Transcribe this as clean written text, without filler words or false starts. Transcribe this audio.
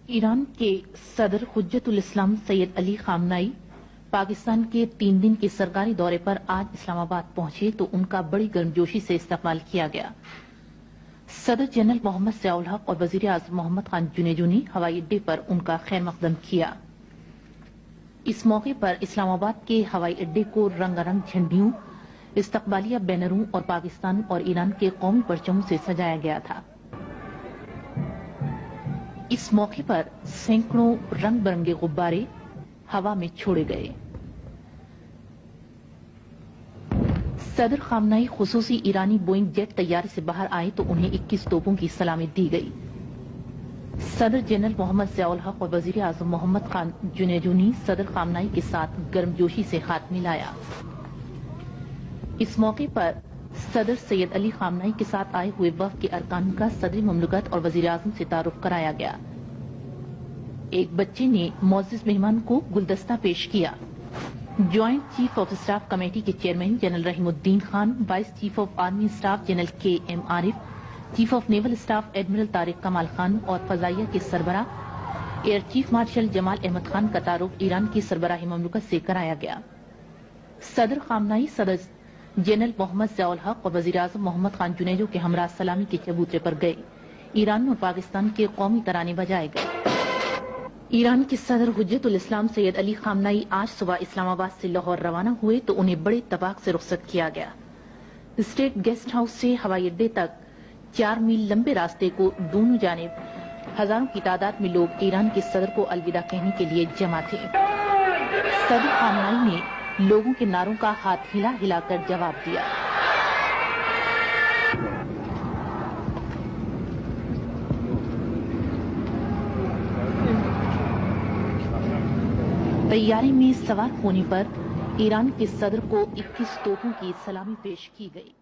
Iran के सदर हुज्जतुल इस्लाम सैयद अली खामनाई पाकिस्तान के 3 दिन के सरकारी दौरे पर आज इस्लामाबाद पहुंचे तो उनका बड़ी गर्मजोशी से इस्तकबाल किया गया। सदर जनरल मोहम्मद ज़ियाउल हक और वजीर आज़म मोहम्मद खान जुनेजो ने हवाई अड्डे पर उनका खैर मकदम किया। इस मौके पर इस्लामाबाद के हवाई अड्डे को रंगारंग झंडियों, इस्तकबालिया बैनरों और पाकिस्तान और ईरान के कौमी परचमों से सजाया गया था। इस मौके पर सैकड़ों रंग बिरंगे गुब्बारे हवा में छोड़े गए। सदर खामनाई खुसूसी ईरानी बोइंग जेट तैयारे से बाहर आए तो उन्हें 21 तोपों की सलामी दी गई। सदर जनरल मोहम्मद ज़ियाउल हक और वजीर आज़म मोहम्मद खान जुनेजो ने सदर खामनाई के साथ गर्मजोशी से हाथ मिलाया। इस मौके पर सदर सैयद अली खामनाई के साथ आए हुए वफ़द के अरकान का सदर ममलकत और वजीर आज़म से तारुफ कराया गया। एक बच्चे ने मोअज़्ज़िज़ मेहमान को गुलदस्ता पेश किया। Joint chief of staff committee के chairman general Rahimuddin Khan, vice chief of army staff general K M. Arif, chief of naval staff admiral Tariq Kamal Khan और फजाइया के सरबराह air chief marshal Jamal Ahmed Khan का तारुफ ईरान की सरबराही ममलकत से कराया गया। सदर खामनाई सदर जनरल मोहम्मद ज़ियाउल हक और वजीर आज़म मोहम्मद खान जुनेजो के हमरा सलामी के चबूतरे पर गए। ईरान और पाकिस्तान के कौमी तराने बजाए गए। ईरान के सदर हुज्जतुल इस्लाम सैयद अली खामनाई आज सुबह इस्लामाबाद से लाहौर रवाना हुए तो उन्हें बड़े इत्तेफाक से रुखसत किया गया। स्टेट गेस्ट हाउस से हवाई अड्डे तक 4 मील लंबे रास्ते को दोनों जानिब हजारों की तादाद में लोग ईरान के सदर को अलविदा कहने के लिए जमा थे। सदर खामनाई ने लोगों के नारों का हाथ हिला हिलाकर जवाब दिया। तैयारी में सवार होने पर ईरान के सदर को 21 तोपों की सलामी पेश की गई।